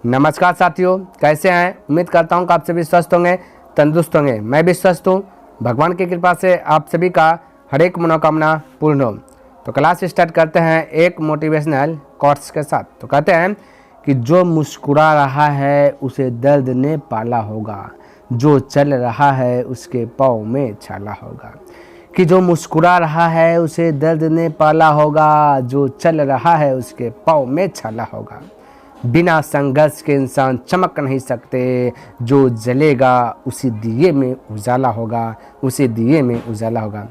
नमस्कार साथियों, कैसे हैं? उम्मीद करता हूं कि आप सभी स्वस्थ होंगे, तंदुरुस्त होंगे। मैं भी स्वस्थ हूं। भगवान की कृपा से आप सभी का हर एक मनोकामना पूर्ण हो। तो क्लास स्टार्ट करते हैं एक मोटिवेशनल कोट्स के साथ। तो कहते हैं कि जो मुस्कुरा रहा है उसे दर्द ने पाला होगा, जो चल रहा है उसके पाँव में छाला होगा। कि जो मुस्कुरा रहा है उसे दर्द ने पाला होगा, जो चल रहा है उसके पाँव में छाला होगा। बिना संघर्ष के इंसान चमक नहीं सकते, जो जलेगा उसी दिए में उजाला होगा, उसी दिए में उजाला होगा।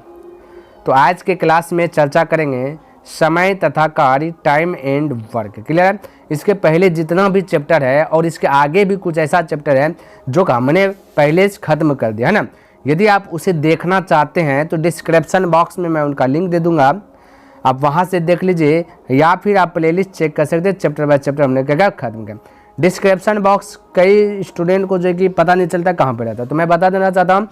तो आज के क्लास में चर्चा करेंगे समय तथा कार्य, टाइम एंड वर्क। क्लियर है? इसके पहले जितना भी चैप्टर है और इसके आगे भी कुछ ऐसा चैप्टर है जो हमने पहले से ख़त्म कर दिया है ना। यदि आप उसे देखना चाहते हैं तो डिस्क्रिप्शन बॉक्स में मैं उनका लिंक दे दूंगा, आप वहां से देख लीजिए, या फिर आप प्लेलिस्ट चेक कर सकते हैं। चैप्टर बाय चैप्टर हमने क्या खत्म किया। डिस्क्रिप्शन बॉक्स कई स्टूडेंट को जो कि पता नहीं चलता कहाँ पे रहता है, तो मैं बता देना चाहता हूँ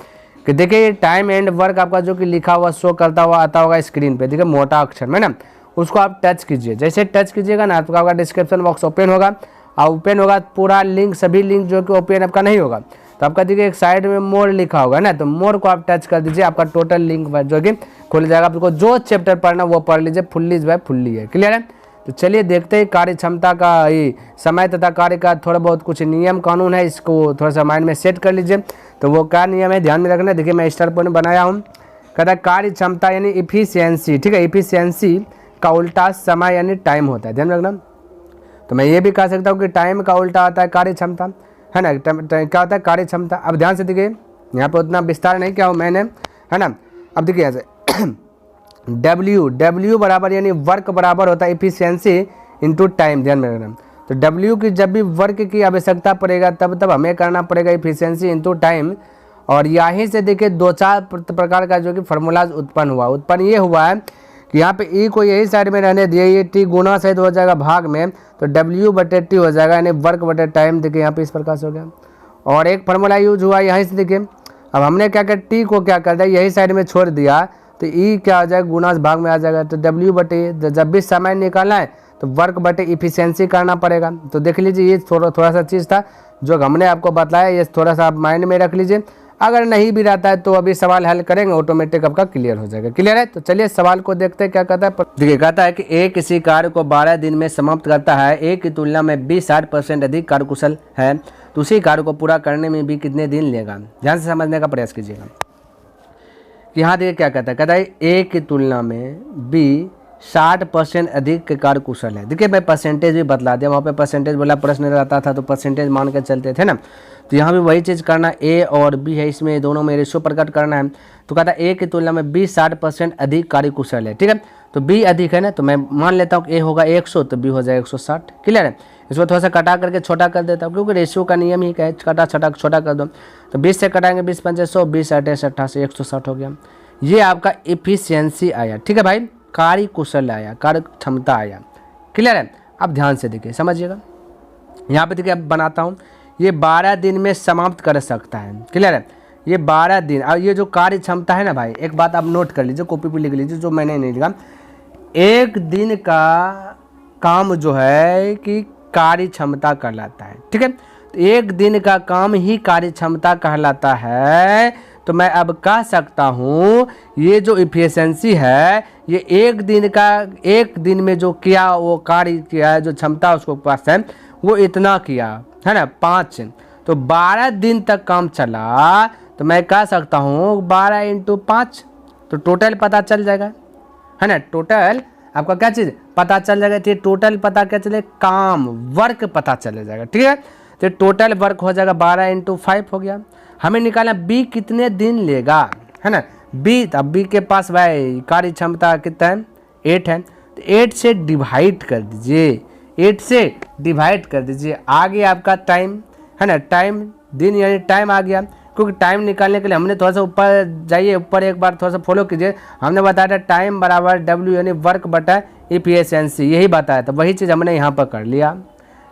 कि देखिए टाइम एंड वर्क आपका जो कि लिखा हुआ शो करता हुआ आता होगा स्क्रीन पे, देखिए मोटा अक्षर में ना, उसको आप टच कीजिए। जैसे टच कीजिएगा ना तो आपका डिस्क्रिप्शन बॉक्स ओपन होगा, और ओपन होगा पूरा लिंक, सभी लिंक जो कि ओपन आपका नहीं होगा, तो आपका देखिए एक साइड में मोर लिखा होगा ना, तो मोर को आप टच कर दीजिए, आपका टोटल लिंक जो कि खुल जाएगा। आपको जो चैप्टर पढ़ना वो पढ़ लीजिए, फुल्ली जो है फुल्ली है। क्लियर है? तो चलिए देखते हैं कार्य क्षमता का, ये समय तथा कार्य का थोड़ा बहुत कुछ नियम कानून है, इसको थोड़ा सा माइंड में सेट कर लीजिए। तो वो क्या नियम है ध्यान में रखना। देखिए मैं स्टार पॉइंट बनाया हूँ, कहता है कार्य क्षमता यानी इफिशियंसी। ठीक है, इफिशियंसी का उल्टा समय यानी टाइम होता है, ध्यान रखना। तो मैं ये भी कह सकता हूँ कि टाइम का उल्टा आता है कार्य क्षमता, है ना। क्या होता है कार्य क्षमता। अब ध्यान से देखिए, यहाँ पे उतना विस्तार नहीं किया हूँ मैंने, है ना। अब देखिए ऐसे W बराबर यानी वर्क बराबर होता है इफिशियंसी इंटू टाइम, ध्यान में रखना। तो W की जब भी वर्क की आवश्यकता पड़ेगा तब हमें करना पड़ेगा इफिशियंसी इंटू टाइम। और यहीं से देखिए दो चार प्रकार का जो कि फार्मूलाज उत्पन्न ये हुआ है कि यहाँ पे E को यही साइड में रहने दिए, ये T गुना सहित हो जाएगा भाग में, तो W/T हो जाएगा यानी वर्क बटे टाइम। देखिए यहाँ पे इस प्रकार से हो गया। और एक फार्मूला यूज हुआ यहीं से, देखिए अब हमने क्या किया, T को क्या कर दिया यही साइड में छोड़ दिया, तो E क्या हो जाएगा गुना भाग में आ जाएगा। तो W/T जब भी समय निकालना है तो वर्क बटे इफिशियंसी करना पड़ेगा। तो देख लीजिए ये थोड़ा सा चीज़ था जो हमने आपको बताया, ये थोड़ा सा आप माइंड में रख लीजिए। अगर नहीं भी रहता है तो अभी सवाल हल करेंगे, ऑटोमेटिक आपका क्लियर हो जाएगा। क्लियर है? तो चलिए सवाल को देखते हैं क्या कहता है। देखिए कहता है कि एक किसी कार्य को 12 दिन में समाप्त करता है, एक की तुलना में 20-60% अधिक कार्यकुशल है, तो उसी कार्य को पूरा करने में भी कितने दिन लेगा। ध्यान से समझने का प्रयास कीजिएगा। यहाँ देखिए क्या कहता है एक की तुलना में B 60% अधिक कार्यकुशल है। देखिए मैं परसेंटेज भी बतला दिया, वहाँ पे परसेंटेज बोला प्रश्न रहता था तो परसेंटेज मान के चलते थे ना। तो यहाँ भी वही चीज़ करना, A और B है, इसमें दोनों में रेशो प्रकट करना है। तो कहता है A की तुलना में B 60% अधिक कार्यकुशल है। ठीक है, तो B अधिक है ना, तो मैं मान लेता हूँ कि A होगा 100 तो B हो जाएगा 160। क्लियर है? इसको थोड़ा सा कटा करके छोटा कर देता हूँ, क्योंकि रेशियो का नियम ही है, छोटा कर दो। तो 20 से कटाएंगे 20 पंचे 100, 20 8 88 160 हो गया। ये आपका इफिशियंसी आया। ठीक है भाई, कार्य कुशल आया, कार्य क्षमता आया। क्लियर है? अब ध्यान से देखिए समझिएगा। यहाँ पे देखिए अब बनाता हूँ, ये 12 दिन में समाप्त कर सकता है। क्लियर है? ये 12 दिन। और ये जो कार्य क्षमता है ना भाई, एक बात आप नोट कर लीजिए, कॉपी पे लिख लीजिए, जो मैंने नहीं लिखा। एक दिन का काम जो है कि कार्य क्षमता कहलाता है। ठीक है, तो एक दिन का काम ही कार्य क्षमता कहलाता है। तो मैं अब कह सकता हूँ ये जो इफिशियंसी है, ये एक दिन में जो किया वो कार्य किया है, जो क्षमता उसको पास है वो इतना किया है ना 5। तो 12 दिन तक काम चला, तो मैं कह सकता हूँ 12 × 5, तो टोटल पता चल जाएगा, है ना। टोटल आपका क्या चीज़ पता चल जाएगा। तो टोटल पता क्या चले, काम वर्क पता चल जाएगा। ठीक है, तो टोटल वर्क हो जाएगा 12 × 5 हो गया। हमें निकालना B कितने दिन लेगा, है ना। B, अब B के पास भाई कार्य क्षमता कितना है 8 है, तो 8 से डिवाइड कर दीजिए, 8 से डिवाइड कर दीजिए। आगे आपका टाइम, है ना, टाइम दिन यानी टाइम आ गया। क्योंकि टाइम निकालने के लिए हमने थोड़ा सा ऊपर जाइए, ऊपर एक बार थोड़ा सा फॉलो कीजिए। हमने बताया था टाइम बराबर W यानी वर्क बटा इफिशियंसी, यही बताया था। वही चीज़ हमने यहाँ पर कर लिया,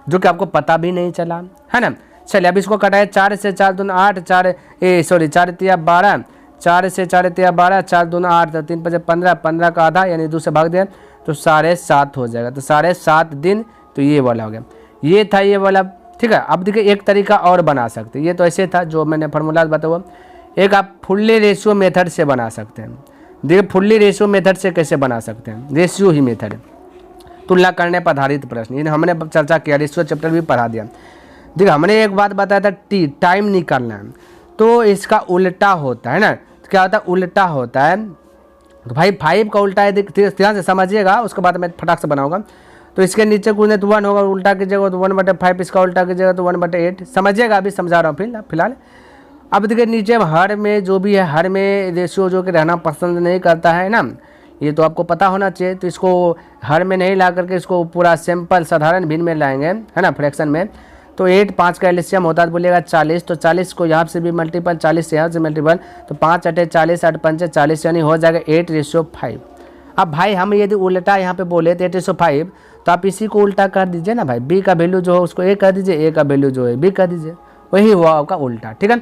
जो कि आपको पता भी नहीं चला, है ना। चलिए अब इसको कटाए, 4 से 4 दूना 8, 4 तिया 12, 4 से 4 तिया 12, 4 दूना 8, 3 5 15, 15 का आधा यानी 2 से भाग दिया तो 7.5 हो जाएगा। तो 7.5 दिन, तो ये वाला हो गया। ये था ये वाला। ठीक है। अब देखिए एक तरीका और बना सकते हैं, ये तो ऐसे था जो मैंने फार्मूला बताया, एक आप फुल्ली रेशियो मेथड से बना सकते हैं। देखिए फुल्ली रेशियो मेथड से कैसे बना सकते हैं, रेशियो ही मेथड है, तुलना करने पर आधारित प्रश्न, ये हमने चर्चा किया, रेशियो चैप्टर भी पढ़ा दिया। देखिए हमने एक बात बताया था टाइम निकालना है, तो इसका उल्टा होता है ना, तो क्या होता है, उल्टा होता है। तो भाई 5 का उल्टा है, ध्यान से समझिएगा, उसके बाद मैं फटाक से बनाऊंगा। तो इसके नीचे कुछ तो 1 होगा, उल्टा कीजिएगा तो 1/5, इसका उल्टा कीजिएगा तो 1/8, समझिएगा, अभी समझा रहा हूँ फिलहाल। अब देखिए नीचे हर में जो भी है, हर में रेशियो जो कि रहना पसंद नहीं करता है ना, ये तो आपको पता होना चाहिए। तो इसको हर में नहीं ला करके इसको पूरा सिंपल साधारण भिन्न में लाएंगे, है ना, फ्रैक्शन में। तो 8 5 का एलसीएम होता है, बोलिएगा 40, तो 40 को यहाँ से भी मल्टीपल, 40 से यहाँ से मल्टीपल, तो 5 × 8 40, 8 × 5 40, यानी हो जाएगा 8:5। अब भाई हम यदि उल्टा यहाँ पे बोले तो 8:5, तो आप इसी को उल्टा कर दीजिए ना भाई, बी का वैल्यू जो है उसको ए कर दीजिए, ए का वैल्यू जो है बी कर दीजिए, वही हुआ आपका उल्टा, ठीक है।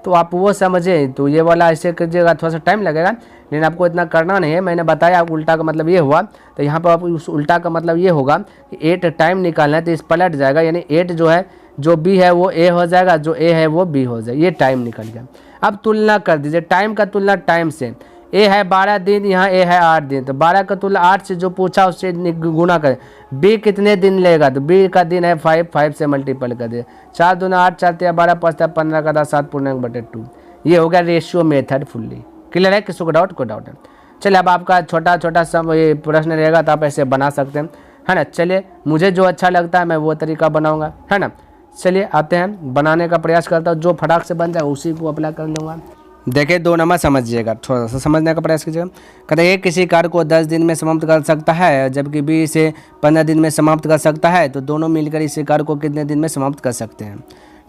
तो आप वो समझे, तो ये वाला ऐसे कीजिएगा, थोड़ा सा टाइम लगेगा, लेकिन आपको इतना करना नहीं है, मैंने बताया उल्टा का मतलब ये हुआ। तो यहाँ पर आप उस उल्टा का मतलब ये होगा कि 8 टाइम निकालना है, तो इस पलट जाएगा, यानी 8 जो है, जो बी है वो ए हो जाएगा, जो ए है वो बी हो जाएगा, ये टाइम निकल गया। अब तुलना कर दीजिए, टाइम का तुलना टाइम से, ए है 12 दिन, यहाँ ए है 8 दिन, तो 12 का तुलना 8 से जो पूछा उससे गुना करें। बी कितने दिन लेगा, तो बी का दिन है 5 से मल्टीपल कर दे, 4 दूना 8, 4 × 12 5 × 15 का 7/2। ये हो गया रेशियो मेथड फुल्ली क्लियर है, किसी को डाउट, कोई डाउट है। चलिए अब आपका छोटा छोटा सब ये प्रश्न रहेगा, तो आप ऐसे बना सकते हैं, है ना। चलिए मुझे जो अच्छा लगता है मैं वो तरीका बनाऊँगा, है ना। चलिए आते हैं, बनाने का प्रयास करता हूँ, जो फटाक से बन जाए उसी को अप्लाई कर लूँगा। देखिए 2 नंबर समझिएगा, थोड़ा सा समझने का प्रयास कीजिएगा। कहते हैं किसी कार्य को 10 दिन में समाप्त कर सकता है, जबकि बी इसे 15 दिन में समाप्त कर सकता है, तो दोनों मिलकर इस कार्य को कितने दिन में समाप्त कर सकते हैं,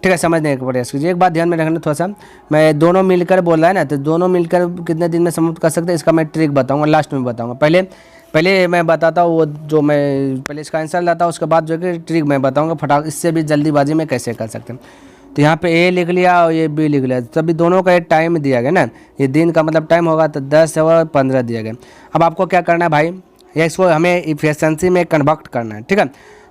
ठीक है। समझने का प्रयास कीजिए। एक बात ध्यान में रखना थोड़ा सा, मैं दोनों मिलकर बोल रहा है ना, तो दोनों मिलकर कितने दिन में समाप्त कर सकते हैं, इसका मैं ट्रिक बताऊँगा, लास्ट में बताऊँगा। पहले मैं बताता हूँ वो जो मैं पहले इसका आंसर लाता हूँ, उसके बाद जो कि ट्रिक मैं बताऊँगा फटाक, इससे भी जल्दीबाजी में कैसे कर सकते हैं। तो यहाँ पे ए लिख लिया और ये बी लिख लिया, तभी दोनों का एक टाइम दिया गया ना, ये दिन का मतलब टाइम होगा, तो 10 और 15 दिया गया। अब आपको क्या करना है भाई, या इसको हमें इफिशिएंसी में कन्वर्ट करना है, ठीक है।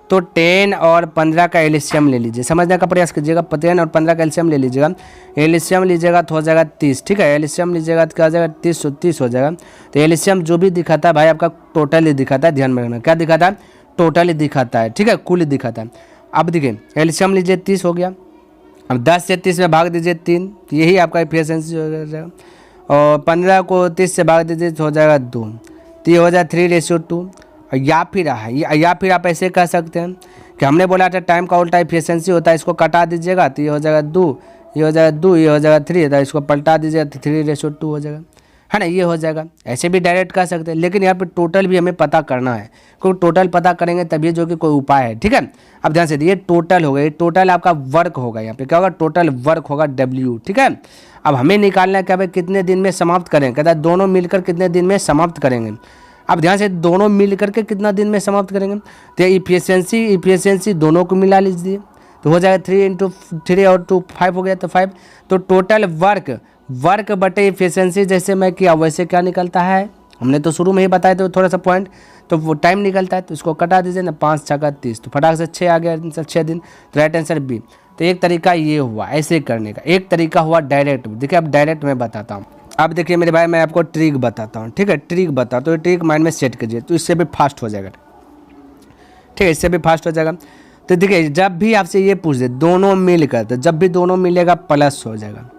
तो 10 और 15 का एलसीएम ले लीजिए, समझने का प्रयास कीजिएगा। 10 और 15 का एलसीएम ले लीजिएगा, एलसीएम लीजिएगा तो हो जाएगा 30, ठीक है। एलसीएम लीजिएगा तो क्या हो जाएगा, 30 हो जाएगा। तो एलसीएम जो भी दिखाता है भाई आपका टोटल ही दिखाता है, ध्यान में रखना, क्या दिखाता है, टोटल ही दिखाता है, ठीक है, कुल ही दिखाता है। अब देखिए एलसीएम लीजिए 30 हो गया, अब 10 से 30 में भाग दीजिए 3, यही आपका एफिशिएंसी हो जाएगा। और 15 को 30 से भाग दीजिए तो हो जाएगा 2, तो ये हो जाएगा 3:2। या फिर आप ऐसे कह सकते हैं कि हमने बोला था टाइम का उल्टा एफिशिएंसी होता है, इसको कटा दीजिएगा तो ये हो जाएगा 2, ये हो जाएगा 2, ये हो जाएगा 3, तो इसको पलटा दीजिएगा तो 3:2 हो जाएगा, है ना, ये हो जाएगा। ऐसे भी डायरेक्ट कर सकते हैं, लेकिन यहाँ पे टोटल भी हमें पता करना है, क्योंकि टोटल पता करेंगे तभी जो कि कोई उपाय है, ठीक है। अब ध्यान से ये टोटल होगा, ये टोटल आपका वर्क होगा, यहाँ पे क्या होगा, टोटल वर्क होगा W, ठीक है। अब हमें निकालना है क्या भाई, कितने दिन में समाप्त करेंगे, कहता है दोनों मिलकर कितने दिन में समाप्त करेंगे। अब ध्यान से दोनों मिल करके कितना दिन में समाप्त करेंगे, तो इफिशिएंसी दोनों को मिला लीजिए, तो हो जाएगा 3 × 3 और 2 5 हो गया, तो 5। तो टोटल वर्क बटे इफिशिएंसी जैसे मैं किया वैसे क्या निकलता है, हमने तो शुरू में ही बताया तो थोड़ा सा पॉइंट, तो वो टाइम निकलता है, तो इसको कटा दीजिए ना, 5 × 6 = 30, तो फटाक से 6 आ गया, 6 दिन, तो राइट आंसर बी। तो एक तरीका ये हुआ ऐसे करने का, एक तरीका हुआ डायरेक्ट। देखिए अब डायरेक्ट मैं बताता हूँ। अब देखिए मेरे भाई मैं आपको ट्रिक बताता हूँ, ठीक है, ट्रिक बताता हूँ, ट्रिक माइंड में सेट कीजिए, तो इससे भी फास्ट हो जाएगा, ठीक है, इससे भी फास्ट हो जाएगा। तो देखिए जब भी आपसे ये पूछ दे दोनों मिलकर, तो जब भी दोनों मिलेगा प्लस हो जाएगा।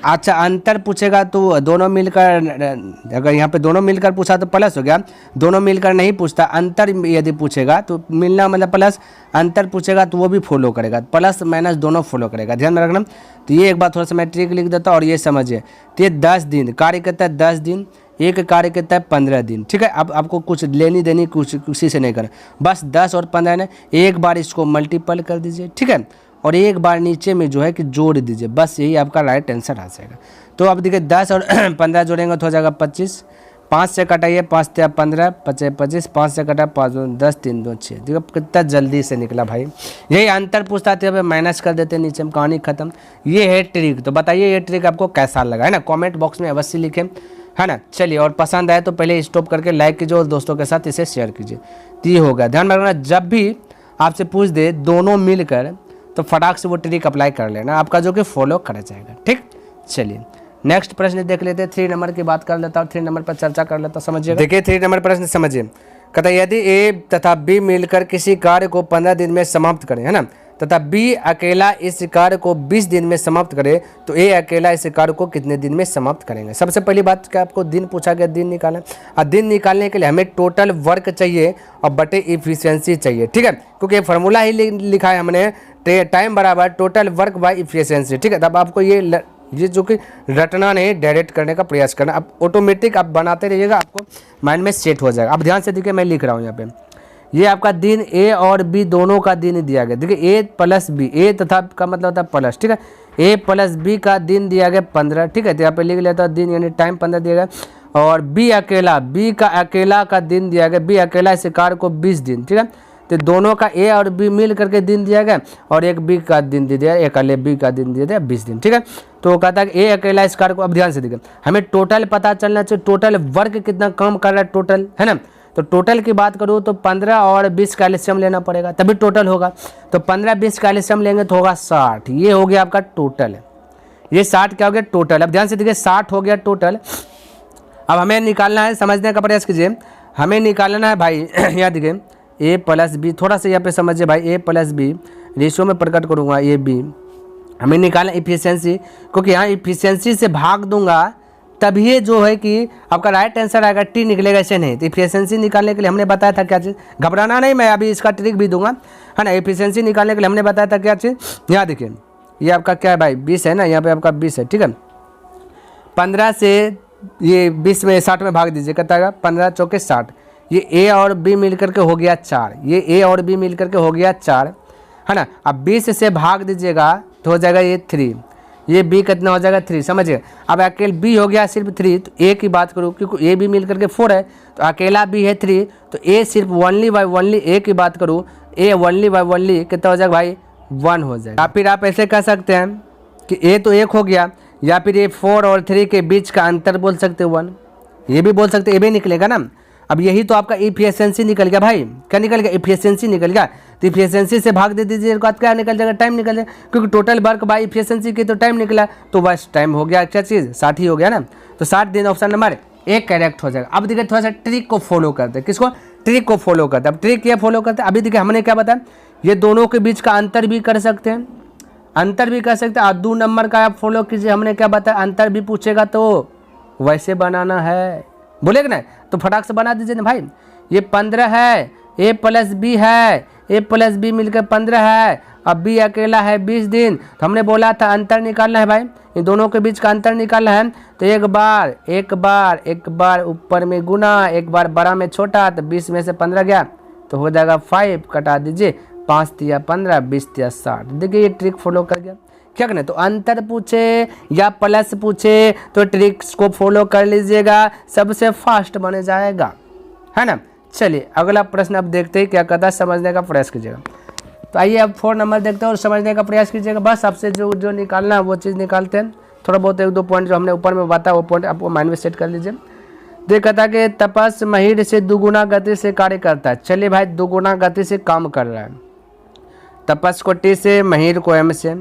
अच्छा अंतर पूछेगा तो दोनों मिलकर, अगर यहाँ पे दोनों मिलकर पूछा तो प्लस हो गया, दोनों मिलकर नहीं पूछता, अंतर यदि पूछेगा तो मिलना मतलब प्लस, अंतर पूछेगा तो वो भी फॉलो करेगा, प्लस माइनस दोनों फॉलो करेगा, ध्यान में रखना। तो ये एक बार थोड़ा सा मैं ट्रिक लिख देता हूँ और ये समझिए। तो ये 10 दिन कार्य करता है, 10 दिन, एक कार्य करता है 15 दिन, ठीक है। अब आपको कुछ लेनी देनी कुछ किसी से नहीं करना, बस 10 और 15 ने एक बार इसको मल्टीपल कर दीजिए, ठीक है, और एक बार नीचे में जो है कि जोड़ दीजिए, बस यही आपका राइट आंसर आ जाएगा। तो अब देखिए 10 और 15 जोड़ेंगे तो हो जाएगा 25, 5 से कटाइए, 5 × 15 25, 5 से कटा 5 10, 3 2 6, देखो कितना जल्दी से निकला भाई। यही अंतर पूछता थे, अब माइनस कर देते नीचे में, कहानी खत्म। ये है ट्रिक। तो बताइए ये ट्रिक आपको कैसा लगा, है ना, कमेंट बॉक्स में अवश्य लिखें, है ना। चलिए और पसंद आए तो पहले स्टॉप करके लाइक कीजिए और दोस्तों के साथ इसे शेयर कीजिए। तो ये होगा, ध्यान रखना जब भी आपसे पूछ दे दोनों मिलकर, तो फटाक से वो ट्रिक अप्लाई कर लेना, आपका जो कि फॉलो करा जाएगा। ठीक, चलिए नेक्स्ट प्रश्न देख लेते हैं। 3 नंबर की बात कर लेता हूँ, 3 नंबर पर चर्चा कर लेता हूँ, समझिए। देखिए 3 नंबर प्रश्न समझिए। कहता है यदि ए तथा बी मिलकर किसी कार्य को 15 दिन में समाप्त करें, है ना, तथा बी अकेला इस कार्य को 20 दिन में समाप्त करे, तो ए अकेला इस कार्य को कितने दिन में समाप्त करेंगे। सबसे पहली बात क्या आपको दिन पूछा गया, दिन निकालना। और दिन निकालने के लिए हमें टोटल वर्क चाहिए और बटे इफिशियंसी चाहिए। ठीक है, क्योंकि फार्मूला ही लिखा है हमने, टाइम बराबर टोटल वर्क बाय इफिशियंसी। ठीक है, तब आपको ये जो कि रटना नहीं, डायरेक्ट करने का प्रयास करना। अब ऑटोमेटिक आप बनाते रहिएगा, आपको माइंड में सेट हो जाएगा। अब ध्यान से देखिए, मैं लिख रहा हूँ यहाँ पे, ये आपका दिन ए और बी दोनों का दिन दिया गया। देखिए ए प्लस बी, ए तथा का मतलब होता है प्लस। ठीक है, ए प्लस बी का दिन दिया गया 15। ठीक है, तो यहाँ पे लिख लेता हूँ दिन यानी टाइम 15 दिया गया। और बी अकेला, बी का अकेला का दिन दिया गया, बी अकेला इस कार्य को 20 दिन। ठीक है, तो दोनों का ए और बी मिल करके दिन दिया गया और एक बी का दिन दे दिया, एक अकेले बी का दिन दे दिया 20 दिन। ठीक है, तो कहता है कि ए अकेला इस कार्य को, अब ध्यान से देखिए हमें टोटल पता चलना चाहिए, टोटल वर्क कितना काम कर रहा है टोटल, है ना। तो टोटल की बात करूँ तो 15 और 20 का एलसीएम लेना पड़ेगा तभी टोटल होगा। तो 15 20 का एलसीएम लेंगे तो होगा 60। ये हो गया आपका टोटल, ये 60 क्या हो गया टोटल। अब ध्यान से देखिए 60 हो गया टोटल। अब हमें निकालना है, समझने का प्रयास कीजिए, हमें निकालना है भाई यहाँ देखिए ए प्लस बी, थोड़ा सा यहाँ पे समझिए भाई, ए प्लस बी रेशियो में प्रकट करूँगा ए बी, हमें निकालना इफिशियंसी, क्योंकि यहाँ इफिशियंसी से भाग दूंगा तभी ये जो है कि आपका राइट आंसर आएगा, टी निकलेगा, ऐसे नहीं। तो इफिशियंसी निकालने के लिए हमने बताया था क्या चीज़, घबराना नहीं, मैं अभी इसका ट्रिक भी दूंगा, है ना। इफिशियंसी निकालने के लिए हमने बताया था क्या चीज़, यहाँ देखिए ये आपका क्या है भाई 20 है ना, यहाँ पे आपका 20 है। ठीक है, 15 से ये 20 में 60 में भाग दीजिए, कहता है 15 चौके 60। ये ए और बी मिल करके हो गया 4, ये ए और बी मिल करके हो गया 4, है ना। अब 20 से भाग दीजिएगा तो हो जाएगा ये 3, ये बी कितना हो जाएगा 3, समझिए। अब अकेले बी हो गया सिर्फ 3, तो ए की बात करूँ क्योंकि ए बी मिल करके 4 है, तो अकेला बी है 3, तो ए सिर्फ ओनली बाय ओनली ए की बात करूँ, ए ओनली बाय ओनली कितना हो जाएगा भाई 1 हो जाएगा। या फिर आप ऐसे कह सकते हैं कि ए तो 1 हो गया, या फिर ये 4 और 3 के बीच का अंतर बोल सकते 1, ये भी बोल सकते, ए भी निकलेगा ना। अब यही तो आपका इफिशियंसी निकल गया भाई, क्या निकल गया इफिशियंसी निकल गया। तो इफिशियंसी से भाग दे दीजिए, क्या निकल जाएगा टाइम निकल जाएगा, क्योंकि टोटल वर्क बाय इफिशियंसी की तो टाइम निकला, तो बस टाइम हो गया क्या चीज़ 60 ही हो गया ना। तो 60 दिन ऑप्शन नंबर 1 करेक्ट हो जाएगा। अब देखिए थोड़ा सा ट्रिक को फॉलो करते हैं, किसको, ट्रिक को फॉलो करते हैं। अब ट्रिक ये फॉलो करते हैं, अभी देखिए हमने क्या बताया, ये दोनों के बीच का अंतर भी कर सकते हैं, अंतर भी कर सकते हैं। और 2 नंबर का आप फॉलो कीजिए, हमने क्या बताया, अंतर भी पूछेगा तो वैसे बनाना है, बोलेगा ना, तो फटाक से बना दीजिए ना भाई। ये 15 है, ए प्लस बी है, ए प्लस बी मिलकर 15 है, अब बी अकेला है 20 दिन, तो हमने बोला था अंतर निकालना है भाई, इन दोनों के बीच का अंतर निकालना है। तो एक बार ऊपर में गुना, एक बार बड़ा में छोटा, तो 20 में से 15 गया तो हो जाएगा 5, कटा दीजिए, 5 तिया 15, 20 तिया 60। देखिए ये ट्रिक फॉलो कर गया, क्या करना है, तो अंतर पूछे या प्लस पूछे तो ट्रिक्स को फॉलो कर लीजिएगा, सबसे फास्ट बने जाएगा, है ना। चलिए अगला प्रश्न अब देखते हैं क्या कहता है, समझने का प्रयास कीजिएगा। तो आइए अब 4 नंबर देखते हैं और समझने का प्रयास कीजिएगा। बस आपसे जो निकालना है वो चीज़ निकालते हैं, थोड़ा बहुत 1-2 पॉइंट जो हमने ऊपर में बताया वो पॉइंट आपको माइंड में सेट कर लीजिए। देखा था कि तपस महीर से दुगुना गति से कार्य करता है। चलिए भाई दुगुना गति से काम कर रहा है, तपस को टी से, महीर को एम से,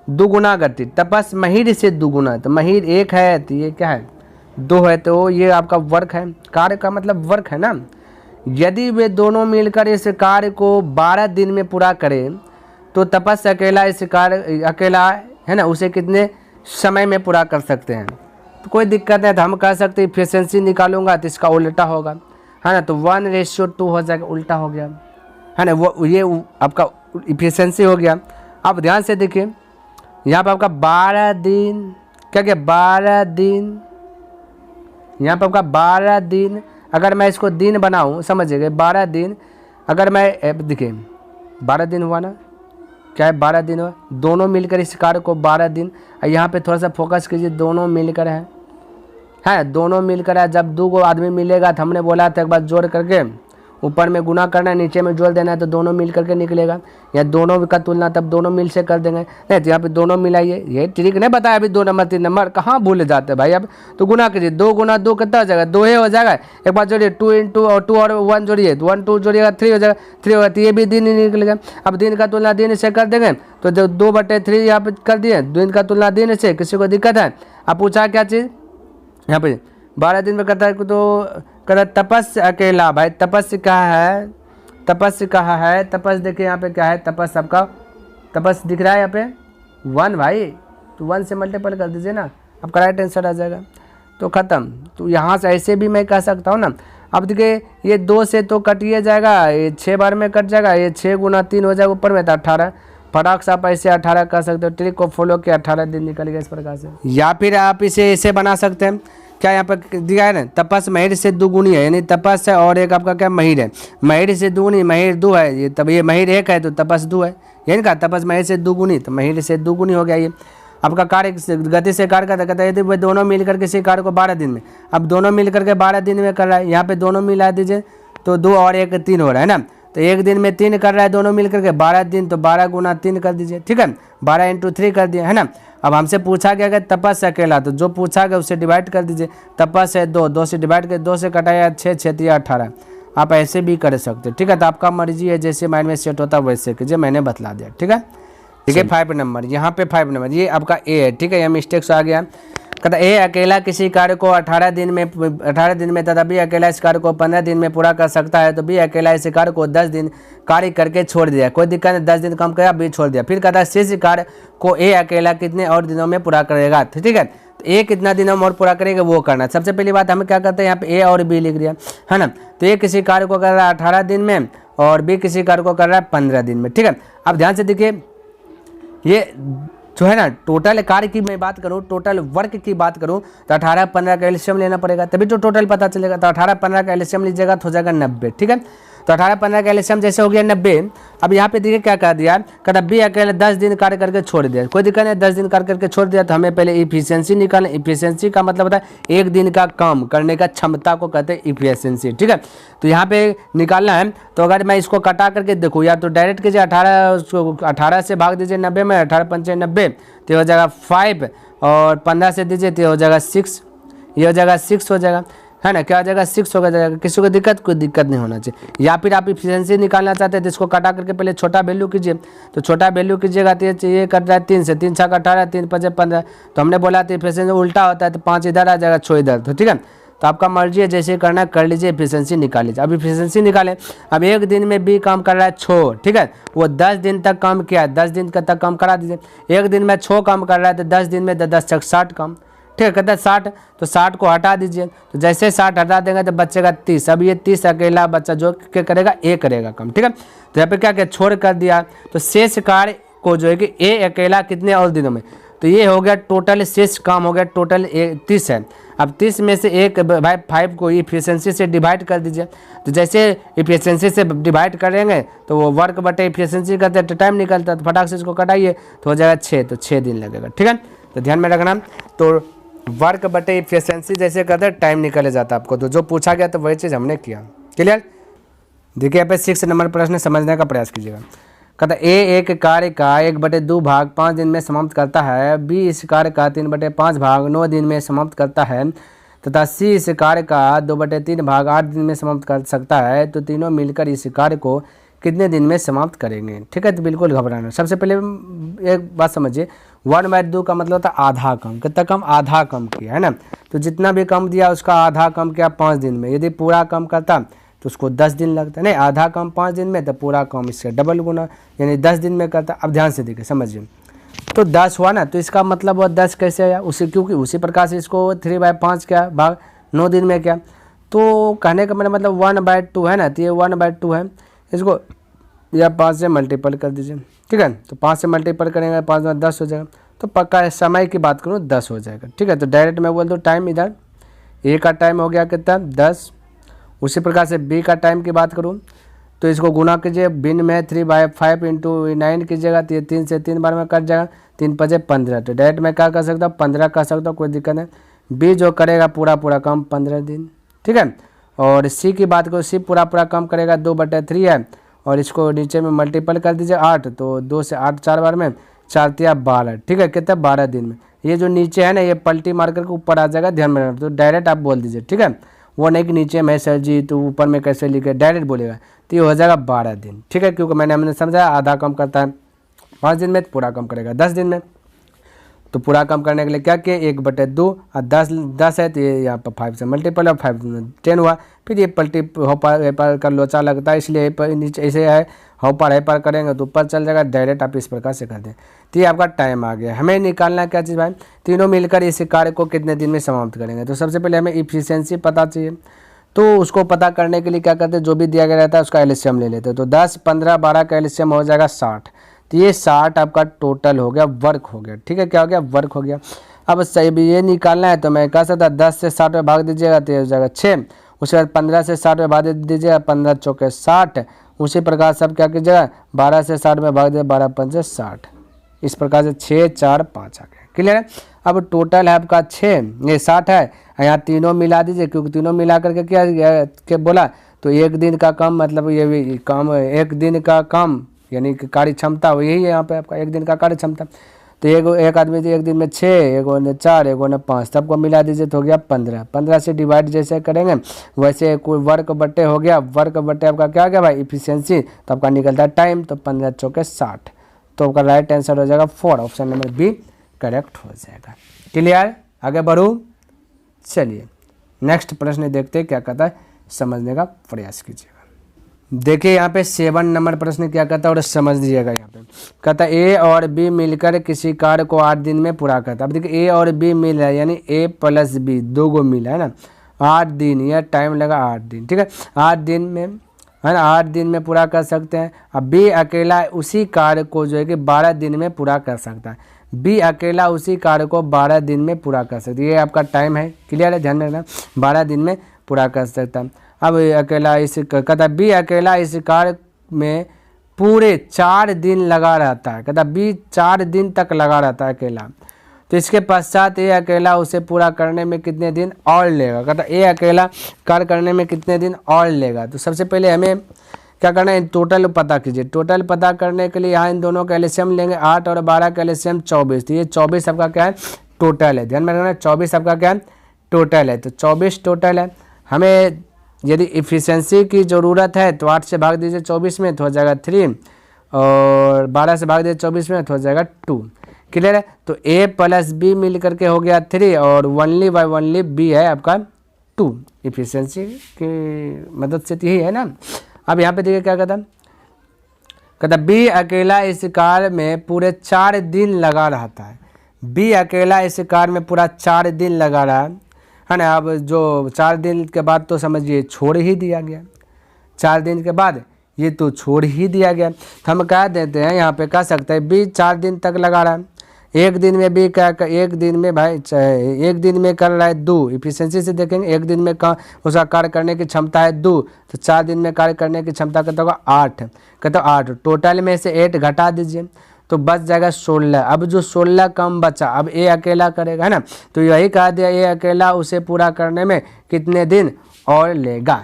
दुगुना गति, तपस महीर से दुगुना, तो महीर 1 है तो ये क्या है 2 है, तो ये आपका वर्क है, कार्य का मतलब वर्क है ना। यदि वे दोनों मिलकर इस कार्य को 12 दिन में पूरा करें तो तपस अकेला इस कार्य अकेला है ना उसे कितने समय में पूरा कर सकते हैं। तो कोई दिक्कत नहीं, तो हम कह सकते हैं इफिशियंसी निकालूंगा तो इसका उल्टा होगा, है ना, तो 1:2 हो जाएगा, उल्टा हो गया, है ना, वो ये आपका इफिशियंसी हो गया। अब ध्यान से देखिए यहाँ पर आपका 12 दिन, क्या क्या 12 दिन, यहाँ पर आपका 12 दिन, अगर मैं इसको दिन बनाऊँ समझिएगा 12 दिन, अगर मैं देखिए 12 दिन हुआ ना, क्या है 12 दिन हुआ, दोनों मिलकर इस कार्य को 12 दिन, यहाँ पे थोड़ा सा फोकस कीजिए, दोनों मिलकर है दोनों मिलकर है। जब 2 आदमी मिलेगा तो हमने बोला था एक बार जोड़ करके ऊपर में गुना करना है, नीचे में जोड़ देना है, तो दोनों मिल करके निकलेगा। या दोनों का तुलना तब दोनों मिल से कर देंगे। नहीं तो यहाँ पे दोनों मिलाइए, ये ट्रिक नहीं बताया अभी 2 नंबर 3 नंबर, कहाँ भूल जाते हैं भाई। अब तो गुना कीजिए, 2 गुना 2 कितना हो जाएगा, 2 ही हो जाएगा। एक बार जोड़िए 2 इंटू और 2 और 1 जोड़िए, 1 2 जोड़िएगा 3 हो जाएगा, 3 होगा, तो ये भी दिन ही निकलेगा। अब दिन का तुलना दिन से कर देंगे, तो जो 2/3 यहाँ पे कर दिए, दिन का तुलना दिन से। किसी को दिक्कत है? अब पूछा क्या चीज़ यहाँ पे 12 दिन में करता है, तो कहता तपस्य अकेला। भाई तपस्य कहाँ है, तपस्य कहाँ है, तपस्य देखिए यहाँ पे क्या है, तपस्य आपका तपस्य दिख रहा है यहाँ पे 1 भाई, तो 1 से मल्टीपल कर दीजिए ना, आपका राइट आंसर आ जाएगा। तो ख़त्म। तो यहाँ से ऐसे भी मैं कह सकता हूँ ना। अब देखिए ये 2 से तो कटिए जाएगा, ये 6 बार में कट जाएगा, ये 6 गुना 3 हो जाएगा ऊपर में, तो 18। फटाक से आप ऐसे 18 कर सकते हो, ट्रिक को फॉलो किया 18 दिन निकल गया इस प्रकार से। या फिर आप इसे ऐसे बना सकते हैं, क्या यहाँ पर दिया है ना, तपस महिर से दुगुनी है, यानी तपस है और एक आपका क्या महिर है, महिर से दुगुनी, महिर 2 है, ये तब ये महिर 1 है तो तपस 2 है, यानी का तपस महिर से दुगुनी, तो महिर से दुगुनी हो गया। ये आपका कार्य गति से कार्य करता कहता है, यदि वे दोनों मिल करके किसी कार्य को 12 दिन में, अब दोनों मिल करके 12 दिन में कर रहा है, यहाँ पे दोनों मिला दीजिए, तो 2 और 1 3 हो रहा है ना। तो 1 दिन में 3 कर रहा है दोनों मिल करके, 12 दिन, तो 12 गुना 3 कर दीजिए, ठीक है, 12 इंटू 3 कर दिया है ना। अब हमसे पूछा गया कि तपस अकेला, तो जो पूछा गया उससे डिवाइड कर दीजिए। तपस है 2, 2 से डिवाइड कर, 2 से कटाया 6, 6 3 18। आप ऐसे भी कर सकते हैं, ठीक है। तो आपका मर्जी है, जैसे माइंड में सेट होता है वैसे कीजिए, मैंने बतला दिया, ठीक है। ठीक है 5 नंबर, यहाँ पे 5 नंबर ये आपका ए है, ठीक है, यह मिस्टेक्स आ गया। कहता ए अकेला किसी कार्य को 18 दिन में तथा बी अकेला इस कार्य को 15 दिन में पूरा कर सकता है, तो बी अकेला इस कार्य को 10 दिन कार्य करके छोड़ दिया, कोई दिक्कत नहीं, 10 दिन कम किया, बी छोड़ दिया। फिर कहता है शेष कार्य को ए अकेला कितने और दिनों में पूरा करेगा, ठीक है। तो ए कितना दिनों में और पूरा करेगा वो करना। सबसे पहली बात हमें क्या करते हैं, यहाँ पे ए और बी लिख दिया है ना। तो ए किसी कार्य को कर रहा है 18 दिन में और बी किसी कार्य को कर रहा है 15 दिन में, ठीक है। अब ध्यान से देखिए, ये जो है ना टोटल कार्य की मैं बात करूँ, टोटल वर्क की बात करूँ, तो 18 15 का एलसीएम लेना पड़ेगा, तभी तो टोटल पता चलेगा। तो 18 15 का एलसीएम लीजिएगा तो हो जाएगा 90, ठीक है। तो 18 15 का एलसीएम जैसे हो गया 90। अब यहाँ पे देखिए क्या कर दिया, कहता बी अकेले 10 दिन कार्य करके छोड़ दिया, कोई दिक्कत नहीं, 10 दिन कार्य करके छोड़ दिया। तो हमें पहले इफिशियंसी निकालना। इफिशियंसी का मतलब होता है 1 दिन का काम करने का क्षमता को कहते हैं इफिशियंसी, ठीक है। तो यहाँ पे निकालना है। तो अगर मैं इसको कटा करके देखूँ, या तो डायरेक्ट कीजिए 18 से भाग दीजिए 90 में, 18 पंचे 90, तो हो जाएगा 5 और 15 से दीजिए तो हो जाएगा 6, ये हो जाएगा 6 हो जाएगा, है ना। क्या हो जाएगा 6 हो जाएगा। किसी को दिक्कत, कोई दिक्कत नहीं होना चाहिए। या फिर आप इफिशियंसी निकालना चाहते हैं तो इसको कटा करके पहले छोटा वैल्यू कीजिए। तो छोटा वैल्यू कीजिएगा तो ये कट रहा है 3 से, 3 6 18, 3 5 15। तो हमने बोला तो इफिशियंसी उल्टा होता है, तो 5 इधर आ जाएगा 6 इधर, तो ठीक है। तो आपका मर्जी है, जैसे करना कर लीजिए, इफिशियंसी निकाल लीजिए। अब इफिशियंसी निकालें। अब 1 दिन में बी काम कर रहा है 6, ठीक है, वो 10 दिन तक काम किया, 10 दिन तक काम करा दीजिए। 1 दिन में 6 काम कर रहा है, तो 10 दिन में 10 6 60 काम, ठीक है। कहता है 60, तो 60 को हटा दीजिए। तो जैसे 60 हटा देंगे तो बचेगा 30। अब ये 30 अकेला बच्चा जो क्या करेगा, ए करेगा काम, ठीक है। तो यहाँ पे क्या क्या छोड़ कर दिया, तो शेष कार्य को जो है कि ए अकेला कितने और दिनों में, तो ये हो गया टोटल शेष काम हो गया, टोटल 30 है। अब 30 में से एक भाई 5 को इफिशियंसी से डिवाइड कर दीजिए। तो जैसे इफिशियंसी से डिवाइड करेंगे तो वो वर्क बटे इफिशियंसी करते हैं, तो टाइम निकलता है, तो फटाक से इसको कटाइए तो हो जाएगा 6, तो 6 दिन लगेगा, ठीक है। तो ध्यान में रखना। तो वर्क बटे इफिशियंसी जैसे करते हैं टाइम निकल जाता है आपको, तो जो पूछा गया तो वही चीज़ हमने किया। क्लियर। देखिए यहाँ पे 6 नंबर प्रश्न समझने का प्रयास कीजिएगा। कहता ए एक कार्य का 1/2 भाग 5 दिन में समाप्त करता है, बी इस कार्य का 3/5 भाग 9 दिन में समाप्त करता है, तथा सी इस कार्य का 2/3 भाग 8 दिन में समाप्त कर सकता है। तो तीनों मिलकर इस कार्य को कितने दिन में समाप्त करेंगे, ठीक है। तो बिल्कुल घबराना। सबसे पहले एक बात समझिए, 1/2 का मतलब होता है आधा कम, कितना कम, आधा कम किया, है ना। तो जितना भी कम दिया उसका आधा कम किया 5 दिन में। यदि पूरा कम करता तो उसको 10 दिन लगता, नहीं आधा कम 5 दिन में, तो पूरा कम इससे डबल गुना यानी 10 दिन में करता। अब ध्यान से देखिए समझिए, तो 10 हुआ ना, तो इसका मतलब वो 10 कैसे आया, उसी क्योंकि उसी प्रकार से इसको 3/5 क्या भाग 9 दिन में क्या। तो कहने का मेरा मतलब 1/2 है ना, तो ये 1/2 है, इसको या 5 से मल्टीपल कर दीजिए, ठीक है। तो 5 से मल्टीपल करेंगे, 5 में 10 हो जाएगा। तो पक्का समय की बात करूँ 10 हो जाएगा, ठीक है। तो डायरेक्ट मैं बोल दूँ टाइम, इधर ए का टाइम हो गया कितना 10। उसी प्रकार से बी का टाइम की बात करूँ तो इसको गुना कीजिए, बिन में 3/5 इंटू 9 कीजिएगा, तो ये 3 से 3 बार में कट जाएगा, 3 5 15। तो डायरेक्ट मैं क्या कर सकता हूँ 15 कर सकता हूँ, कोई दिक्कत नहीं। बी जो करेगा पूरा काम 15 दिन, ठीक है। और सी की बात करो, सी पूरा पूरा कम करेगा 2/3 है, और इसको नीचे में मल्टीपल कर दीजिए 8, तो 2 से 8 4 बार में 4 तिया 12, ठीक है, कितना 12 दिन में। ये जो नीचे है ना ये पलटी मार करके ऊपर आ जाएगा, ध्यान में रखना, तो डायरेक्ट आप बोल दीजिए, ठीक है, वो नहीं कि नीचे में सर जी तो ऊपर में कैसे लिखे, डायरेक्ट बोलेगा, तो ये हो जाएगा 12 दिन, ठीक है, क्योंकि हमने समझा आधा कम करता है 5 दिन में, तो पूरा कम करेगा 10 दिन में। तो पूरा कम करने के लिए क्या किया, 1/2 और 10 है तो ये यहाँ पर 5 से मल्टीपल और 5 10 हुआ। फिर ये पलटी होपार का लोचा लगता है, इसलिए नीचे ऐसे है, होपार हेपार करेंगे तो ऊपर चल जाएगा, डायरेक्ट आप इस प्रकार से कर दें। तो ये आपका टाइम आ गया। हमें निकालना क्या चीज़ भाई, तीनों मिलकर इस कार्य को कितने दिन में समाप्त करेंगे। तो सबसे पहले हमें इफिशियंसी पता चाहिए, तो उसको पता करने के लिए क्या करते हैं, जो भी दिया गया रहता है उसका एलसीएम ले लेते हैं। तो 10 15 12 का एलसीएम हो जाएगा 60, तो ये 60 आपका टोटल हो गया, वर्क हो गया, ठीक है, क्या हो गया, वर्क हो गया। अब सही भी ये निकालना है तो मैं कह सकता 10 से 60 में भाग दीजिएगा तो ये हो जाएगा 6, उसके बाद 15 से 60 में भाग दीजिएगा, 15 चौके 60, उसी प्रकार से आप क्या कीजिएगा 12 से 60 में भाग दीजिए, 12 पंचे 60, इस प्रकार से 6 4 5 आ गया, क्लियर है। अब टोटल है आपका 6, ये 60 है, यहाँ तीनों मिला दीजिए, क्योंकि तीनों मिला करके क्या बोला, तो एक दिन का कम, मतलब ये भी काम, एक दिन का कम यानी कि कार्य क्षमता यही है यहाँ पे आपका, एक दिन का कार्य क्षमता। तो एक आदमी एक दिन में 6, एगो ने 4, एगो ने 5, सबको मिला दीजिए तो हो गया 15, 15 से डिवाइड जैसे करेंगे वैसे कोई वर्क बट्टे हो गया, वर्क बट्टे आपका क्या गया भाई, इफिशियंसी, तो आपका निकलता है टाइम, तो 15 चौके 60, तो आपका राइट आंसर हो जाएगा 4, ऑप्शन नंबर बी करेक्ट हो जाएगा। क्लियर, आगे बढ़ूँ, चलिए नेक्स्ट प्रश्न देखते हैं क्या कहता है, समझने का प्रयास कीजिएगा। देखिए यहाँ पे 7 नंबर प्रश्न क्या कहता है और समझ लीजिएगा। यहाँ पे कहता है ए और बी मिलकर किसी कार्य को 8 दिन में पूरा करता है। अब देखिए ए और बी मिल रहा है, यानी ए प्लस बी, दो गो मिला है ना, 8 दिन, यह टाइम लगा 8 दिन, ठीक है, 8 दिन में है ना, 8 दिन में पूरा कर सकते हैं। अब बी अकेला उसी कार्य को जो है कि 12 दिन में पूरा कर सकता है, बी अकेला उसी कार्य को 12 दिन में पूरा कर सकता है, ये आपका टाइम है, क्लियर है, ध्यान में रखना, 12 दिन में पूरा कर सकता है। अब अकेला इस कहता बी अकेला इस कार्य में पूरे 4 दिन लगा रहता है, कहता बी 4 दिन तक लगा रहता है अकेला, तो इसके पश्चात ए अकेला उसे पूरा करने में कितने दिन और लेगा, कहता ए अकेला कार्य करने में कितने दिन और लेगा। तो सबसे पहले हमें क्या करना है, टोटल पता कीजिए। टोटल पता करने के लिए यहाँ इन दोनों का एलसीएम लेंगे, 8 और 12 का एलसीएम 24, तो ये 24 आपका क्या है, टोटल है, ध्यान में रखना, 24 आपका क्या है, टोटल है, तो 24 टोटल है। हमें यदि इफिशियंसी की ज़रूरत है तो 8 से भाग दीजिए 24 में तो हो जाएगा 3, और 12 से भाग दीजिए 24 में तो हो जाएगा 2, क्लियर है। तो ए प्लस बी मिल करके हो गया 3, और ओनली बाय ओनली बी है आपका 2, इफिशियंसी की मदद से तो यही है ना। अब यहाँ पे देखिए क्या कहता बी अकेला इस कार्य में पूरे 4 दिन लगा रहता है, बी अकेला इस कार्य में पूरा 4 दिन लगा रहा है ना। अब जो 4 दिन के बाद तो समझिए छोड़ ही दिया गया, 4 दिन के बाद ये तो छोड़ ही दिया गया, तो हम कह देते हैं यहाँ पे कह सकते हैं बी 4 दिन तक लगा रहा है, एक दिन में भी क्या, एक दिन में भाई एक दिन में कर रहा है 2, इफिशियंसी से देखेंगे एक दिन में उसका कार्य करने की क्षमता है 2, तो 4 दिन में कार्य करने की क्षमता कितना होगा 8, कहते 8, टोटल में से 8 घटा दीजिए तो बच जाएगा 16। अब जो 16 कम बचा, अब ए अकेला करेगा है ना, तो यही कहा दिया ए अकेला उसे पूरा करने में कितने दिन और लेगा,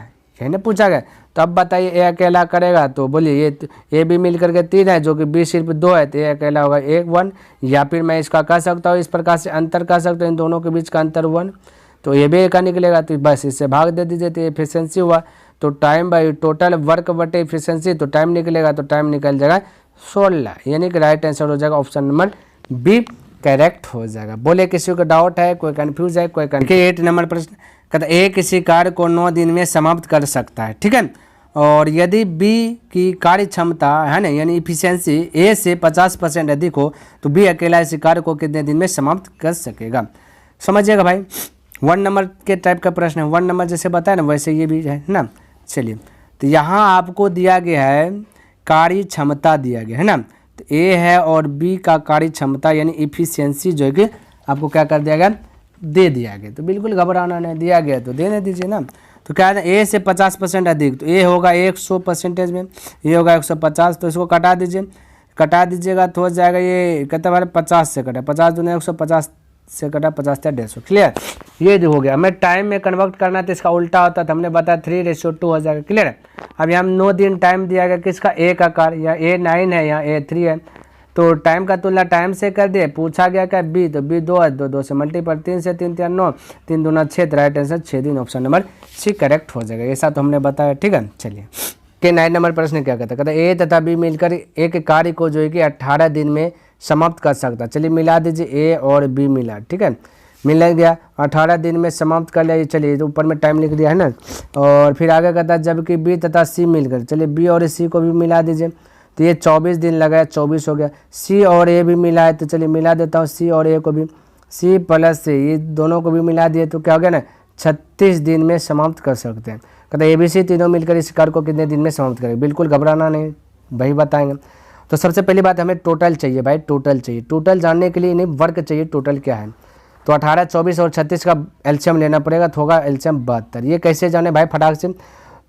यही ना पूछा गया। तो अब बताइए ए अकेला करेगा तो बोलिए ये भी मिल करके 3 है, जो कि बी सिर्फ 2 है, तो ए अकेला होगा 1, या फिर मैं इसका कह सकता हूँ इस प्रकार से अंतर कह सकता हूँ, इन दोनों के बीच का अंतर 1, तो ये भी का निकलेगा, तो बस इससे भाग दे दीजिए, तो एफिशिएंसी हुआ, तो टाइम बाई टोटल वर्क बटे एफिशिएंसी, तो टाइम निकलेगा, तो टाइम निकल जाएगा 16, यानी कि राइट आंसर हो जाएगा ऑप्शन नंबर बी करेक्ट हो जाएगा। बोले किसी को डाउट है, कोई कंफ्यूज है, कोई 8 नंबर प्रश्न कहता ए किसी कार्य को 9 दिन में समाप्त कर सकता है, ठीक है, और यदि बी की कार्य क्षमता है ना, यानी इफिशियंसी ए से 50% अधिक हो तो बी अकेला इस कार्य को कितने दिन में समाप्त कर सकेगा। समझिएगा भाई, 1 नंबर के टाइप का प्रश्न है, 1 नंबर जैसे बताया ना वैसे ये भी है ना। चलिए, तो यहाँ आपको दिया गया है कार्य क्षमता दिया गया है ना, तो ए है और बी का कार्य क्षमता यानी इफिशियंसी जो है कि आपको क्या कर दिया गया, दे दिया गया, तो बिल्कुल घबराना नहीं, दिया गया तो देने दीजिए ना। तो क्या है ए से 50% अधिक, तो ए होगा 100% में, ये होगा 150, तो इसको कटा दीजिएगा तो हो जाएगा ये कहते हैं 50 से कटा, 50 दूनी 150 से कटा 50 था 150। क्लियर, ये जो हो गया। हमें टाइम में कन्वर्ट करना तो इसका उल्टा होता था, हमने बताया 3:2 हो जाएगा। क्लियर है। अब यहाँ 9 दिन टाइम दिया गया किसका, ए का कार, या A9 है या A3 है, तो टाइम का तुलना टाइम से कर दिए। पूछा गया क्या बी, तो बी 2 है, 2 से मल्टीपल, 3 से 3 3 9, 3 दूना 6, राइट आंसर 6 दिन, ऑप्शन नंबर सी करेक्ट हो जाएगा। ऐसा तो हमने बताया। ठीक है, चलिए के 9 नंबर प्रश्न क्या कहता है, कहता ए तथा बी मिलकर एक कार्य को जो है कि 18 दिन में समाप्त कर सकता। चलिए मिला दीजिए, ए और बी मिला। ठीक है, मिल गया, 18 दिन में समाप्त कर लिया। चलिए तो ऊपर में टाइम लिख दिया है ना। और फिर आगे कहता है जबकि बी तथा सी मिलकर, चलिए बी और सी को भी मिला दीजिए, तो ये 24 दिन लगा, 24 हो गया। सी और ए भी मिला है, तो चलिए मिला देता हूँ सी और ए को भी, सी प्लस सी, ये दोनों को भी मिला दिए तो क्या हो गया ना, 36 दिन में समाप्त कर सकते हैं। कहते हैं ABC तीनों मिलकर इस कार्य को कितने दिन में समाप्त करेंगे। बिल्कुल घबराना नहीं, वही बताएंगे। तो सबसे पहली बात हमें टोटल चाहिए भाई, टोटल चाहिए। टोटल जानने के लिए इन्हें वर्क चाहिए, टोटल क्या है। तो 18, 24 और 36 का एलसीएम लेना पड़ेगा, तो होगा एलसीएम 72। ये कैसे जाने भाई फटाक से,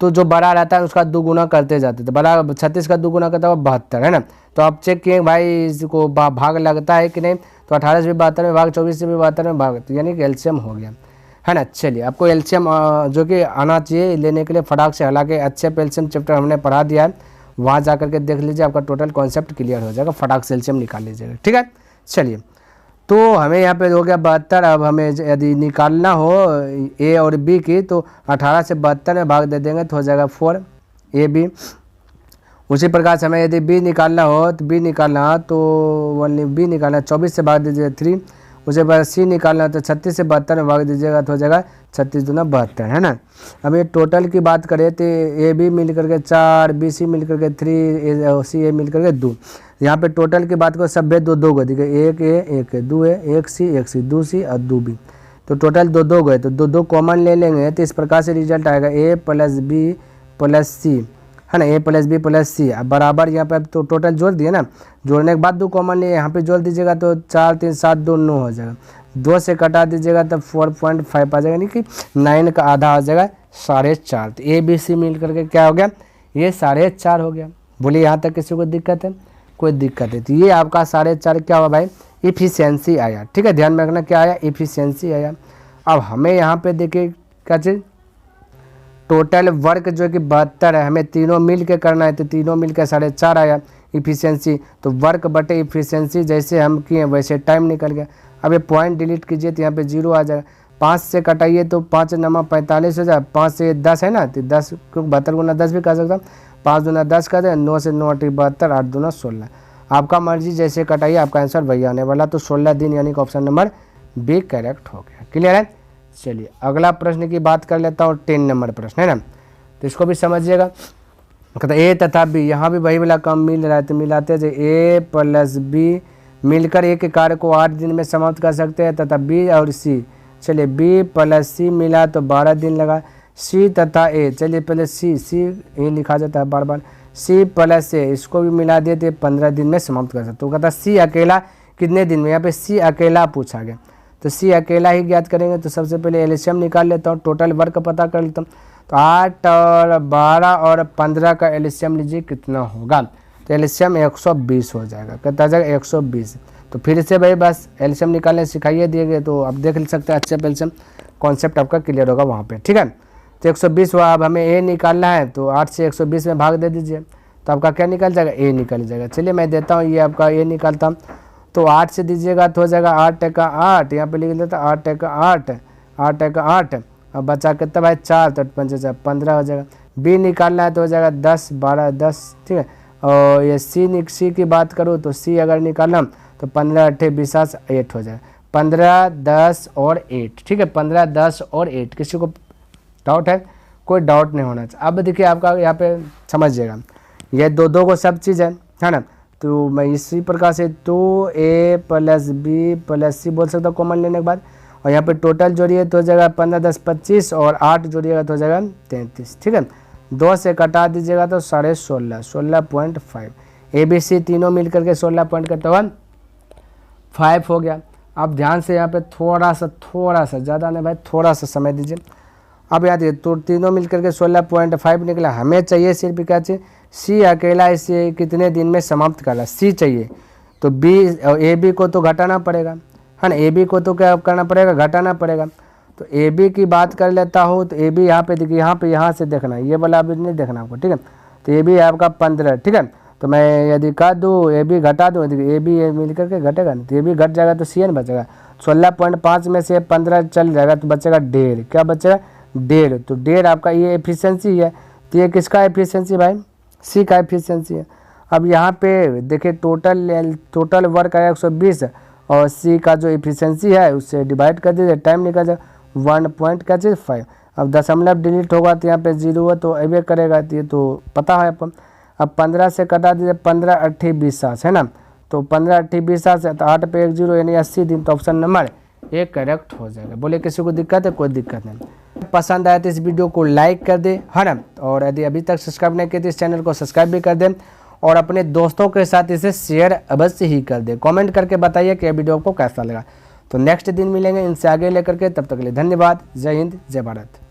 तो जो बड़ा रहता है उसका दुगुना करते जाते, तो बड़ा 36 का दुगुना करता है 72 है ना। तो आप चेक किए भाई इसको भाग लगता है कि नहीं, तो 18 से भी 72 में भाग, 24 से भी 72 में भाग, तो यानी कि एलसीएम हो गया है ना। चलिए आपको एलसीएम जो कि आना चाहिए लेने के लिए फटाक से, हालांकि अच्छे एलसीएम चैप्टर हमने पढ़ा दिया है, वहाँ जा करके देख लीजिए, आपका टोटल कॉन्सेप्ट क्लियर हो जाएगा, फटाक से एलसीएम निकाल लीजिएगा। ठीक है, चलिए तो हमें यहाँ पे हो गया 72। अब हमें यदि निकालना हो ए और बी की, तो 18 से 72 में भाग दे देंगे तो हो जाएगा 4 ए बी। उसी प्रकार से हमें यदि बी निकालना हो, तो बी निकालना तो ओनली बी निकालना, 24 से भाग दीजिएगा 3। उसे बाद सी निकालना तो 36 से 72 में भाग दीजिएगा तो हो जाएगा 36 दूना 72 है ना। अब ये टोटल की बात करें तो ए बी मिल करके 4, बी सी मिल करके 3, सी ए मिल करके 2। यहाँ पे टोटल की बात करो, सब दो दो गो दिखे, एक ए एक है, 2 ए, एक सी 2 सी और 2 बी, तो टोटल दो दो गए, तो दो दो कॉमन ले लेंगे तो इस प्रकार से रिजल्ट आएगा ए प्लस बी प्लस सी है ना, ए प्लस बी प्लस सी। अब बराबर यहाँ पे अब तो टोटल जोड़ दिए ना, जोड़ने के बाद 2 कॉमन लिए, यहाँ पे जोड़ दीजिएगा तो 4 3 7 2 9 हो जाएगा। 2 से कटा दीजिएगा तो 4.5 आ जाएगा, यानी कि 9 का आधा आ जाएगा 4.5। तो ए बी सी मिल करके क्या हो गया, ये 4.5 हो गया। बोलिए यहाँ तक किसी को दिक्कत है, कोई दिक्कत है। तो ये आपका 4.5 क्या हुआ भाई, इफिशियंसी आया। ठीक है, ध्यान में रखना क्या आया, इफिशियंसी आया। अब हमें यहाँ पे देखिए क्या चीज़, टोटल वर्क जो कि 72 है, हमें तीनों मिल के करना है, तो तीनों मिल के 4.5 आया इफिशियंसी। तो वर्क बटे इफिशियंसी जैसे हम किए वैसे टाइम निकल गया। अब ये पॉइंट डिलीट कीजिए तो यहाँ पे 0 आ जाएगा। 5 से कटाइए तो 5 9 45 हो जाए, 5 से 10 है ना, तो 10 क्योंकि 72 गुना 10 भी कर सकता हूँ, 5 दूना 10 कर दे, 9 से 9 72, 8 दूना 16। आपका मर्जी जैसे कटाइए, आपका आंसर वही आने वाला। तो 16 दिन यानी कि ऑप्शन नंबर बी करेक्ट हो गया। क्लियर है। चलिए अगला प्रश्न की बात कर लेता हूँ, 10 नंबर प्रश्न है ना, तो इसको भी समझिएगा। कहता ए तथा बी, यहाँ भी वही वाला काम मिल रहा है, तो मिलाते हैं ए प्लस बी मिलकर एक कार्य को 8 दिन में समाप्त कर सकते हैं, तथा बी और सी, चलिए बी प्लस सी मिला तो 12 दिन लगा। सी तथा ए, चलिए पहले सी ए लिखा जाता है बार बार, सी प्लस ए इसको भी मिला दिए तो 15 दिन में समाप्त कर सकते। तो कहता सी अकेला कितने दिन में, यहाँ पे सी अकेला पूछा गया, तो सी अकेला ही ज्ञात करेंगे। तो सबसे पहले एलसीएम निकाल लेता हूँ, टोटल वर्क पता कर लेता हूँ। तो 8 और 12 और 15 का एलसीएम लीजिए कितना होगा, तो एलसीएम 120 हो जाएगा। कितना जाएगा 120। तो फिर से भाई बस एलसीएम निकालने सिखाइए दिए गए, तो आप देख सकते हैं अच्छे एलसीएम कॉन्सेप्ट आपका क्लियर होगा वहाँ पे। ठीक है, तो 120 हुआ। अब हमें ए निकालना है, तो 8 से 120 में भाग दे दीजिए, तो आपका क्या निकल जाएगा, ए निकल जाएगा। चलिए मैं देता हूँ, ये आपका ए निकालता हूँ, तो 8 से दीजिएगा तो हो जाएगा 8 × 8, यहाँ पे लिख लेता 8 × 8, 8 × 8, अब बचा कितना भाई 4, तो 5 15 हो जाएगा। बी निकालना है तो हो जाएगा 10 12 10। ठीक है, और ये सी की बात करूँ तो सी अगर निकालना तो 15 8 20 8 हो जाएगा, 15 10 और 8। ठीक है, 15 10 और 8। किसी को डाउट है, कोई डाउट नहीं होना चाहिए। अब देखिए आपका यहाँ पे समझिएगा, ये दो को सब चीज़ है ना, तो मैं इसी प्रकार से 2a प्लस बी प्लस सी बोल सकता हूँ कॉमन लेने के बाद, और यहाँ पे टोटल जोड़िए तो हो जाएगा 15 10 25 और 8 जोड़िएगा तो हो जाएगा 33। ठीक है, 2 से कटा दीजिएगा तो 16.5 16.5। ए बी सी तीनों मिल करके 16 पॉइंट करता हुआ 5 हो गया। अब ध्यान से यहाँ पे थोड़ा सा ज़्यादा नहीं भाई, थोड़ा सा समय दीजिए। अब याद है तो तीनों मिल करके 16.5 निकला। हमें चाहिए सिर्फ क्या चाहिए, सी अकेला इसे कितने दिन में समाप्त करना, सी चाहिए। तो बी और ए बी को तो घटाना पड़ेगा है ना। ए बी को तो क्या करना पड़ेगा, घटाना पड़ेगा। तो ए बी की बात कर लेता हूँ तो ए बी यहाँ पे देखिए, यहाँ से देखना, ये वाला अभी नहीं देखना आपको, ठीक है। तो ए बी है आपका 15, ठीक है। तो मैं यदि कर दूँ ए बी घटा दूँ, ए बी मिल करके घटेगा नहीं, तो ए बी घट जाएगा तो सी एन बचेगा। 16.5 में से 15 चल जाएगा तो बचेगा 1.5, क्या बचेगा 1.5। तो 1.5 आपका ये एफिशिएंसी है। तो ये किसका एफिशिएंसी भाई, सी का एफिशिएंसी है। अब यहाँ पे देखिए टोटल वर्क आया 120 और सी का जो एफिशिएंसी है उससे डिवाइड कर दीजिए, टाइम निकल जाए 1.5। अब दशमलव डिलीट होगा तो यहाँ पे 0 है तो अबे करेगा, तो ये तो पता है अपन। अब 15 से कटा दीजिए, 15 8 20 7 है ना। तो 15 8 20 7 है तो 8 पे 1 0 यानी 80 दिन। तो ऑप्शन नंबर ये करेक्ट हो जाएगा। बोले किसी को दिक्कत है, कोई दिक्कत नहीं। पसंद आया तो इस वीडियो को लाइक कर दे, है ना। और यदि अभी तक सब्सक्राइब नहीं किया तो इस चैनल को सब्सक्राइब भी कर दें और अपने दोस्तों के साथ इसे शेयर अवश्य ही कर दे। कमेंट करके बताइए कि यह वीडियो आपको कैसा लगा। तो नेक्स्ट दिन मिलेंगे इनसे आगे लेकर के, तब तक के लिए धन्यवाद। जय हिंद, जय भारत।